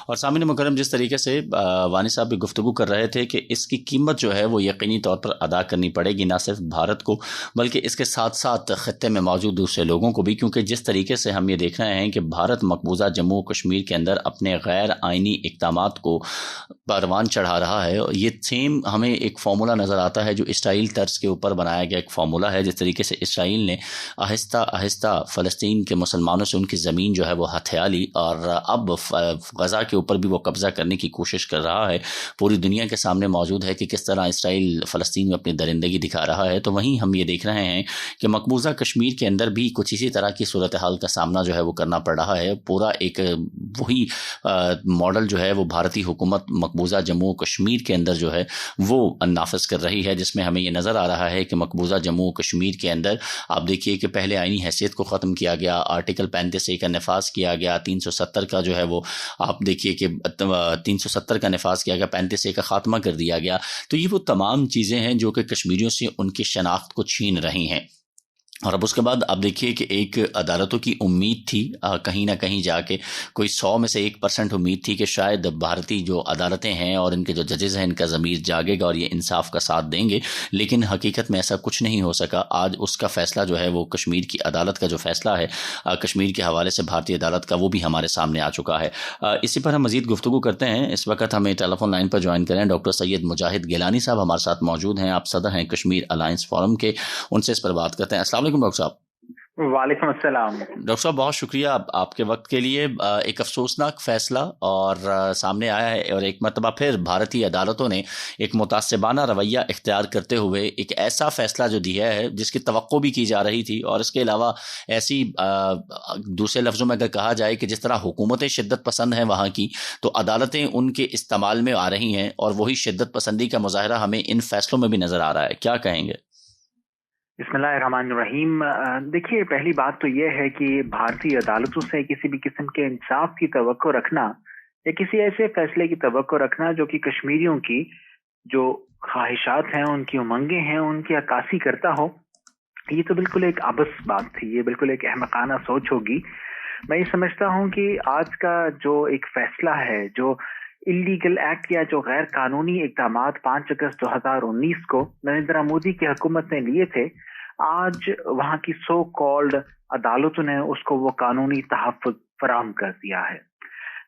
اور سامعین مکرم، جس طریقے سے وانی صاحب بھی گفتگو کر رہے تھے کہ اس کی قیمت جو ہے وہ یقینی طور پر ادا کرنی پڑے گی، نہ صرف بھارت کو بلکہ اس کے ساتھ ساتھ خطے میں موجود دوسرے لوگوں کو بھی، کیونکہ جس طریقے سے ہم یہ دیکھ رہے ہیں کہ بھارت مقبوضہ جموں و کشمیر کے اندر اپنے غیر آئینی اقدامات کو پروان چڑھا رہا ہے، یہ سیم ہمیں ایک فارمولا نظر آتا ہے جو اسرائیل طرز کے اوپر بنایا گیا ایک فارمولا ہے، جس طریقے سے اسرائیل نے آہستہ آہستہ فلسطین کے مسلمانوں سے ان کی زمین جو ہے وہ ہتھیا لی، اور اب غزہ کے اوپر بھی وہ قبضہ کرنے کی کوشش کر رہا ہے۔ پوری دنیا کے سامنے موجود ہے کہ کس طرح اسرائیل فلسطین میں اپنی درندگی دکھا رہا ہے۔ تو وہیں ہم یہ دیکھ رہے ہیں کہ مقبوضہ کشمیر کے اندر بھی کچھ اسی طرح کی صورتحال کا سامنا جو ہے وہ کرنا پڑ رہا ہے۔ پورا ایک وہی ماڈل جو ہے وہ بھارتی حکومت مقبوضہ جموں و کشمیر کے اندر جو ہے وہ نافذ کر رہی ہے، جس میں ہمیں یہ نظر آ رہا ہے کہ مقبوضہ جموں و کشمیر کے اندر آپ دیکھیے کہ پہلے آئینی حیثیت کو ختم کیا گیا، آرٹیکل 35A کا نفاذ کیا گیا، 370 کا جو ہے وہ آپ دیکھیے کہ 370 کا نفاذ کیا گیا، 35A کا خاتمہ کر دیا گیا۔ تو یہ وہ تمام چیزیں ہیں جو کہ کشمیریوں سے ان کی شناخت کو چھین رہی ہیں۔ اور اب اس کے بعد آپ دیکھیے کہ ایک عدالتوں کی امید تھی، کہیں نہ کہیں جا کے کوئی 100 میں سے 1% امید تھی کہ شاید بھارتی جو عدالتیں ہیں اور ان کے جو ججز ہیں ان کا ضمیر جاگے گا اور یہ انصاف کا ساتھ دیں گے، لیکن حقیقت میں ایسا کچھ نہیں ہو سکا۔ آج اس کا فیصلہ جو ہے وہ کشمیر کی عدالت کا جو فیصلہ ہے کشمیر کے حوالے سے بھارتی عدالت کا، وہ بھی ہمارے سامنے آ چکا ہے۔ اسی پر ہم مزید گفتگو کرتے ہیں۔ اس وقت ہمیں ٹیلی فون لائن پر جوائن کریں ڈاکٹر سید مجاہد گیلانی صاحب ہمارے ساتھ موجود ہیں، آپ صدر ہیں کشمیر الائنس فورم کے، ان سے اس پر بات کرتے ہیں۔ السلام علیکم ڈاکٹر صاحب۔ وعلیکم السلام ڈاکٹر صاحب، بہت شکریہ آپ کے وقت کے لیے۔ ایک افسوسناک فیصلہ اور سامنے آیا ہے، اور ایک مرتبہ پھر بھارتی عدالتوں نے ایک متعصبانہ رویہ اختیار کرتے ہوئے ایک ایسا فیصلہ جو دیا ہے جس کی توقع بھی کی جا رہی تھی، اور اس کے علاوہ ایسی دوسرے لفظوں میں اگر کہا جائے کہ جس طرح حکومتیں شدت پسند ہیں وہاں کی، تو عدالتیں ان کے استعمال میں آ رہی ہیں، اور وہی شدت پسندی کا مظاہرہ ہمیں ان فیصلوں میں بھی نظر آ رہا ہے۔ کیا کہیں گے؟ بسم اللہ الرحمن الرحیم۔ دیکھیے، پہلی بات تو یہ ہے کہ بھارتی عدالتوں سے کسی بھی قسم کے انصاف کی توقع رکھنا یا کسی ایسے فیصلے کی توقع رکھنا جو کہ کشمیریوں کی جو خواہشات ہیں، ان کی امنگیں ہیں، ان کی عکاسی کرتا ہو، یہ تو بالکل ایک عبث بات تھی، یہ بالکل ایک احمقانہ سوچ ہوگی۔ میں یہ سمجھتا ہوں کہ آج کا جو ایک فیصلہ ہے، جو اللیگل ایکٹ یا جو غیر قانونی اقدامات 5 اگست 2019 کو نریندر مودی کی حکومت نے لیے تھے، آج وہاں کی سو کالڈ عدالتوں نے اس کو وہ قانونی تحفظ فراہم کر دیا ہے۔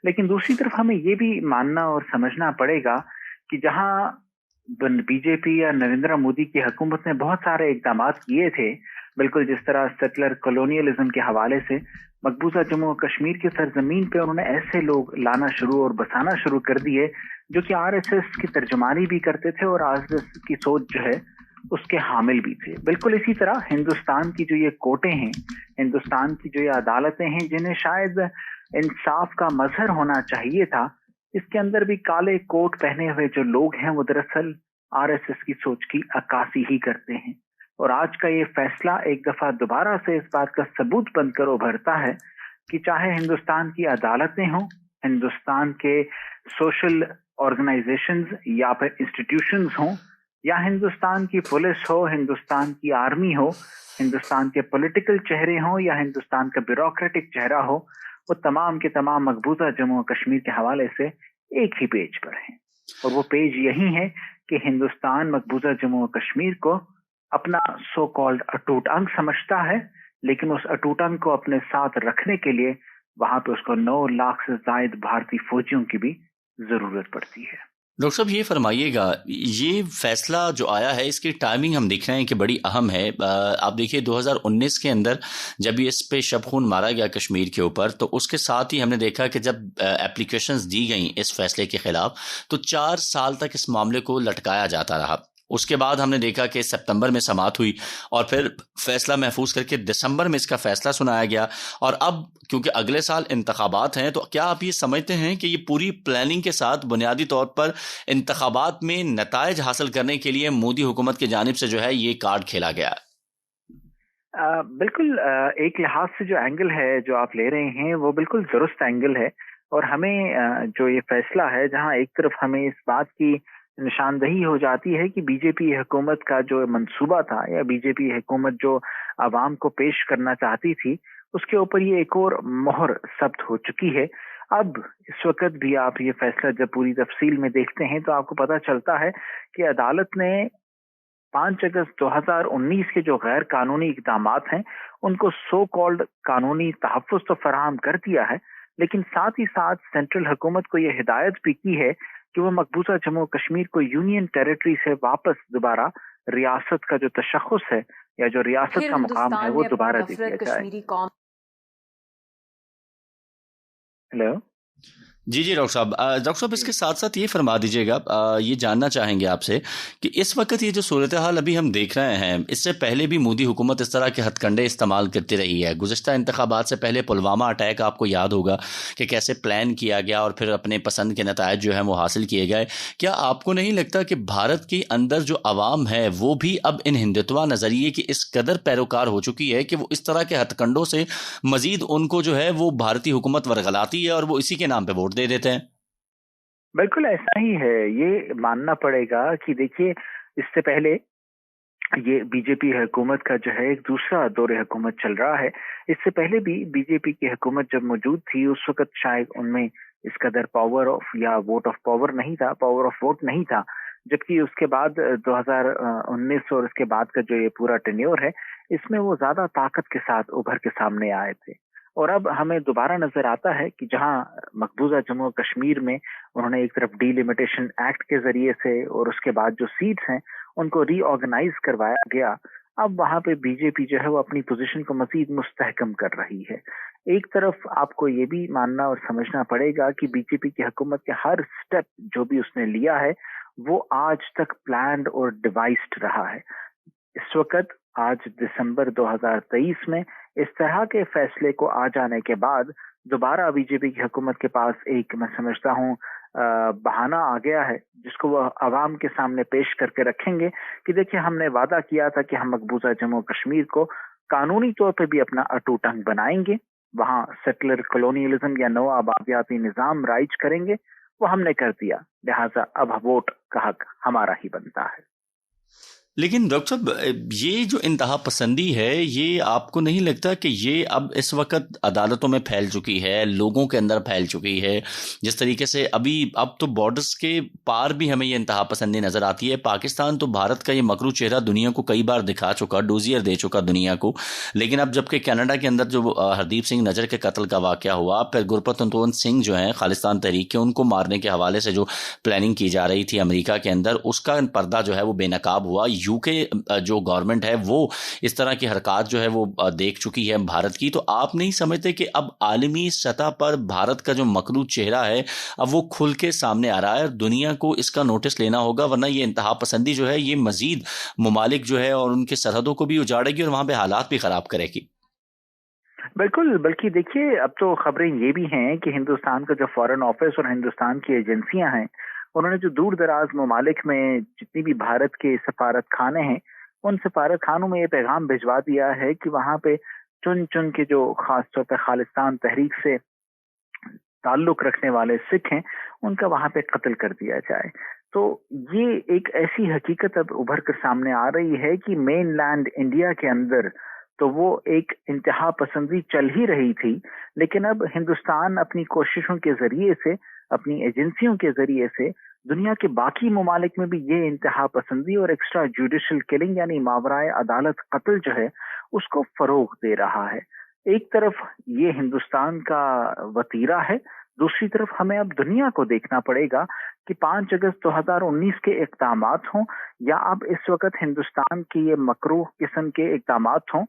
لیکن دوسری طرف ہمیں یہ بھی ماننا اور سمجھنا پڑے گا کہ جہاں بی جے پی یا نریندر مودی کی حکومت نے بہت سارے اقدامات کیے تھے، بالکل جس طرح سیٹلر کولونیلزم کے حوالے سے مقبوضہ جموں و کشمیر کی سرزمین پہ انہوں نے ایسے لوگ لانا شروع اور بسانا شروع کر دیے جو کہ RSS کی ترجمانی بھی کرتے تھے اور RSS کی سوچ جو ہے اس کے حامل بھی تھے۔ بالکل اسی طرح ہندوستان کی جو یہ کوٹیں ہیں، ہندوستان کی جو یہ عدالتیں ہیں، جنہیں شاید انصاف کا مظہر ہونا چاہیے تھا، اس کے اندر بھی کالے کوٹ پہنے ہوئے جو لوگ ہیں وہ دراصل RSS کی سوچ کی عکاسی ہی کرتے ہیں۔ اور آج کا یہ فیصلہ ایک دفعہ دوبارہ سے اس بات کا ثبوت بن کر ابھرتا ہے کہ چاہے ہندوستان کی عدالتیں ہوں، ہندوستان کے سوشل آرگنائزیشنز یا پھر انسٹیٹیوشنز ہوں، یا ہندوستان کی پولیس ہو، ہندوستان کی آرمی ہو، ہندوستان کے پولیٹیکل چہرے ہوں یا ہندوستان کا بیوروکریٹک چہرہ ہو، وہ تمام کے تمام مقبوضہ جموں و کشمیر کے حوالے سے ایک ہی پیج پر ہیں۔ اور وہ پیج یہی ہے کہ ہندوستان مقبوضہ جموں و کشمیر کو اپنا سو کالڈ اٹوٹ انگ سمجھتا ہے، لیکن اس اٹوٹ انگ کو اپنے ساتھ رکھنے کے لیے وہاں پہ اس کو 9 لاکھ سے زائد بھارتی فوجیوں کی بھی ضرورت پڑتی ہے۔ ڈاکٹر صاحب، یہ فرمائیے گا، یہ فیصلہ جو آیا ہے اس کی ٹائمنگ ہم دیکھ رہے ہیں کہ بڑی اہم ہے۔ آپ دیکھیے 2019 کے اندر جب یہ اس پہ شب خون مارا گیا کشمیر کے اوپر، تو اس کے ساتھ ہی ہم نے دیکھا کہ جب اپلیکیشنز دی گئیں اس فیصلے کے خلاف، تو 4 سال تک اس معاملے کو لٹکایا جاتا رہا۔ اس کے بعد ہم نے دیکھا کہ ستمبر میں سماعت ہوئی، اور پھر فیصلہ محفوظ کر کے دسمبر میں اس کا فیصلہ سنایا گیا، اور اب کیونکہ اگلے سال انتخابات ہیں، تو کیا آپ یہ سمجھتے ہیں کہ یہ پوری پلاننگ کے ساتھ بنیادی طور پر انتخابات میں نتائج حاصل کرنے کے لیے مودی حکومت کی جانب سے جو ہے یہ کارڈ کھیلا گیا ہے؟ بالکل، ایک لحاظ سے جو اینگل ہے جو آپ لے رہے ہیں وہ بالکل درست اینگل ہے، اور ہمیں جو یہ فیصلہ ہے جہاں ایک طرف ہمیں اس بات کی نشاندہی ہو جاتی ہے کہ بی جے پی حکومت کا جو منصوبہ تھا یا بی جے پی حکومت جو عوام کو پیش کرنا چاہتی تھی، اس کے اوپر یہ ایک اور مہر ثبت ہو چکی ہے۔ اب اس وقت بھی آپ یہ فیصلہ جب پوری تفصیل میں دیکھتے ہیں تو آپ کو پتہ چلتا ہے کہ عدالت نے 5 اگست 2019 کے جو غیر قانونی اقدامات ہیں ان کو سو کالڈ قانونی تحفظ تو فراہم کر دیا ہے، لیکن ساتھ ہی ساتھ سینٹرل حکومت کو یہ ہدایت بھی کی ہے کہ وہ مقبوضہ جموں کشمیر کو یونین ٹیریٹری سے واپس دوبارا ریاست کا جو تشخص ہے یا جو ریاست کا مقام ہے وہ دوبارہ دے دیا جائے۔ ہیلو جی ڈاکٹر صاحب اس کے ساتھ ساتھ یہ فرما دیجیے گا، یہ جاننا چاہیں گے آپ سے کہ اس وقت یہ جو صورتحال ابھی ہم دیکھ رہے ہیں، اس سے پہلے بھی مودی حکومت اس طرح کے ہتھ کنڈے استعمال کرتی رہی ہے۔ گزشتہ انتخابات سے پہلے پلوامہ اٹیک آپ کو یاد ہوگا کہ کیسے پلان کیا گیا اور پھر اپنے پسند کے نتائج جو ہیں وہ حاصل کیے گئے۔ کیا آپ کو نہیں لگتا کہ بھارت کے اندر جو عوام ہے وہ بھی اب ان ہندتوا نظریے کی اس قدر پیروکار ہو چکی ہے کہ وہ اس طرح کے ہتھ کنڈوں سے مزید ان کو جو ہے وہ بھارتی حکومت ورغلاتی ہے اور وہ اسی کے نام پہ ووٹ دے دیتے ہیں؟ بالکل ایسا ہی ہے، یہ ماننا پڑے گا کہ دیکھیے اس سے پہلے یہ بی جے پی حکومت کا جو ہے ایک دوسرا دور حکومت چل رہا ہے۔ اس سے پہلے بھی بی جے پی کی حکومت جب موجود تھی اس وقت شاید ان میں اس قدر پاور آف یا ووٹ آف پاور نہیں تھا، پاور آف ووٹ نہیں تھا، جبکہ اس کے بعد 2019 اور اس کے بعد کا جو یہ پورا ٹینیور ہے اس میں وہ زیادہ طاقت کے ساتھ ابھر کے سامنے آئے تھے۔ اور اب ہمیں دوبارہ نظر آتا ہے کہ جہاں مقبوضہ جموں کشمیر میں انہوں نے ایک طرف ڈی لمیٹیشن ایکٹ کے ذریعے سے اور اس کے بعد جو سیٹس ہیں ان کو ری آرگنائز کروایا گیا، اب وہاں پہ بی جے پی جو ہے وہ اپنی پوزیشن کو مزید مستحکم کر رہی ہے۔ ایک طرف آپ کو یہ بھی ماننا اور سمجھنا پڑے گا کہ بی جے پی کی حکومت کے ہر سٹیپ جو بھی اس نے لیا ہے وہ آج تک پلانڈ اور ڈیوائسڈ رہا ہے۔ اس وقت آج دسمبر 2023 میں اس طرح کے فیصلے کو آ جانے کے بعد دوبارہ بی جے پی کی حکومت کے پاس ایک میں سمجھتا ہوں بہانہ آ گیا ہے جس کو وہ عوام کے سامنے پیش کر کے رکھیں گے کہ دیکھیں ہم نے وعدہ کیا تھا کہ ہم مقبوضہ جموں کشمیر کو قانونی طور پہ بھی اپنا اٹوٹ انگ بنائیں گے، وہاں سیٹلر کلونیلزم یا نو آبادیاتی نظام رائج کریں گے، وہ ہم نے کر دیا، لہٰذا اب ووٹ کا حق ہمارا ہی بنتا ہے۔ لیکن ڈاکٹر صاحب یہ جو انتہا پسندی ہے یہ آپ کو نہیں لگتا کہ یہ اب اس وقت عدالتوں میں پھیل چکی ہے، لوگوں کے اندر پھیل چکی ہے؟ جس طریقے سے اب تو بارڈرز کے پار بھی ہمیں یہ انتہا پسندی نظر آتی ہے۔ پاکستان تو بھارت کا یہ مکرو چہرہ دنیا کو کئی بار دکھا چکا، ڈوزیئر دے چکا دنیا کو، لیکن اب جبکہ کینیڈا کے اندر جو ہردیپ سنگھ نجر کے قتل کا واقعہ ہوا، پھر گرپتنتون سنگھ جو ہیں خالصتان تحریک کے، ان کو مارنے کے حوالے سے جو پلاننگ کی جا رہی تھی امریکہ کے اندر، اس کا پردہ جو ہے وہ بے نقاب ہوا۔ یو کے جو گورنمنٹ ہے وہ اس طرح کی حرکات جو ہے وہ دیکھ چکی ہے بھارت کی، تو آپ نہیں سمجھتے کہ اب عالمی سطح پر بھارت کا جو مکروہ چہرہ ہے اب وہ کھل کے سامنے آ رہا ہے، دنیا کو اس کا نوٹس لینا ہوگا، ورنہ یہ انتہا پسندی جو ہے یہ مزید ممالک جو ہے اور ان کے سرحدوں کو بھی اجاڑے گی اور وہاں پہ حالات بھی خراب کرے گی؟ بالکل، بلکہ دیکھیے اب تو خبریں یہ بھی ہیں کہ ہندوستان کا جو فارن آفس اور ہندوستان کی ایجنسیاں ہیں انہوں نے جو دور دراز ممالک میں جتنی بھی بھارت کے سفارت خانے ہیں ان سفارت خانوں میں یہ پیغام بھجوا دیا ہے کہ وہاں پہ چن چن کے جو خاص طور پہ خالصتان تحریک سے تعلق رکھنے والے سکھ ہیں ان کا وہاں پہ قتل کر دیا جائے۔ تو یہ ایک ایسی حقیقت اب ابھر کر سامنے آ رہی ہے کہ مین لینڈ انڈیا کے اندر تو وہ ایک انتہا پسندی چل ہی رہی تھی، لیکن اب ہندوستان اپنی کوششوں کے ذریعے سے، اپنی ایجنسیوں کے ذریعے سے دنیا کے باقی ممالک میں بھی یہ انتہا پسندی اور ایکسٹرا جوڈیشل کلنگ یعنی ماورائے عدالت قتل جو ہے اس کو فروغ دے رہا ہے۔ ایک طرف یہ ہندوستان کا وتیرہ ہے، دوسری طرف ہمیں اب دنیا کو دیکھنا پڑے گا کہ 5 اگست 2019 کے اقدامات ہوں یا اب اس وقت ہندوستان کے یہ مکروہ قسم کے اقدامات ہوں،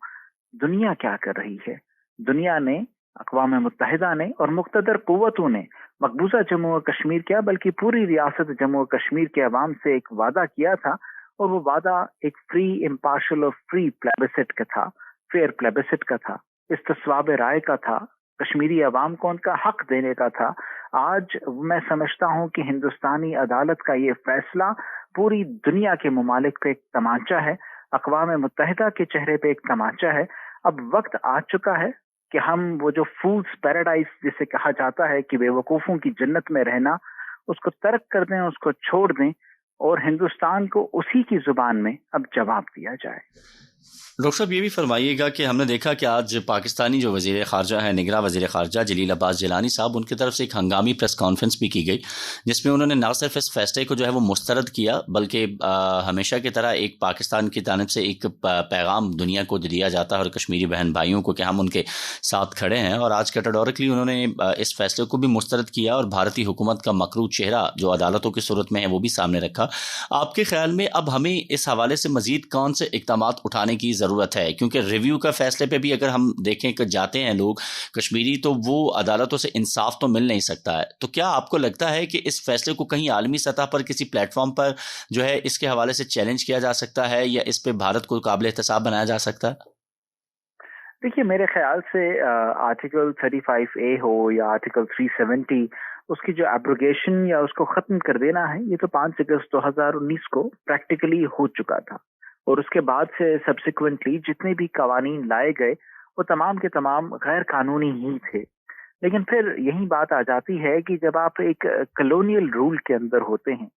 دنیا کیا کر رہی ہے۔ دنیا نے، اقوام متحدہ نے اور مقتدر قوتوں نے مقبوضہ جموں و کشمیر کیا بلکہ پوری ریاست جموں و کشمیر کے عوام سے ایک وعدہ کیا تھا، اور وہ وعدہ ایک فری، امپارشل اور فری پلیبسٹ کا تھا، فیئر پلیبسٹ کا تھا، استصواب رائے کا تھا، کشمیری عوام کو ان کا حق دینے کا تھا۔ آج میں سمجھتا ہوں کہ ہندوستانی عدالت کا یہ فیصلہ پوری دنیا کے ممالک پہ ایک تمانچہ ہے، اقوام متحدہ کے چہرے پہ ایک تمانچہ ہے۔ اب وقت آ چکا ہے کہ ہم وہ جو فولز پیراڈائز جسے کہا جاتا ہے کہ بے وقوفوں کی جنت میں رہنا، اس کو ترک کر دیں، اس کو چھوڑ دیں اور ہندوستان کو اسی کی زبان میں اب جواب دیا جائے۔ ڈاکٹر صاحب یہ بھی فرمائیے گا کہ ہم نے دیکھا کہ آج پاکستانی جو وزیر خارجہ ہیں، نگراں وزیر خارجہ جلیل عباس جیلانی صاحب، ان کی طرف سے ایک ہنگامی پریس کانفرنس بھی کی گئی، جس میں انہوں نے نہ صرف اس فیصلے کو جو ہے وہ مسترد کیا، بلکہ ہمیشہ کی طرح ایک پاکستان کی جانب سے ایک پیغام دنیا کو دیا جاتا ہے اور کشمیری بہن بھائیوں کو کہ ہم ان کے ساتھ کھڑے ہیں، اور آج کیٹاگورکلی انہوں نے اس فیصلے کو بھی مسترد کیا اور بھارتی حکومت کا مکروہ چہرہ جو عدالتوں کی صورت میں ہے وہ بھی سامنے رکھا۔ آپ کے خیال میں اب ہمیں اس حوالے سے مزید کون سے اقدامات اٹھانے کی ضرورت ہے؟ کیونکہ ریویو کا فیصلے پہ بھی اگر ہم دیکھیں کہ جاتے ہیں لوگ کشمیری، تو وہ عدالتوں سے انصاف تو مل نہیں سکتا ہے، تو کیا آپ کو لگتا ہے کہ اس فیصلے کو کہیں عالمی سطح پر کسی پلیٹ فارم پر جو ہے اس کے حوالے سے چیلنج کیا جا سکتا ہے، یا اس پہ بھارت کو قابل احتساب بنایا جا سکتا ہے؟ دیکھیے میرے خیال سے آرٹیکل 35A ہو یا آرٹیکل 370، اس کی جو ایبروگیشن یا اس کو ختم کر دینا ہے، یہ تو 5 اگست 2019 کو پریکٹیکلی ہو چکا تھا، اور اس کے بعد سے سبسیکوینٹلی جتنے بھی قوانین لائے گئے وہ تمام کے تمام غیر قانونی ہی تھے۔ لیکن پھر یہی بات آ جاتی ہے کہ جب آپ ایک کلونیل رول کے اندر ہوتے ہیں،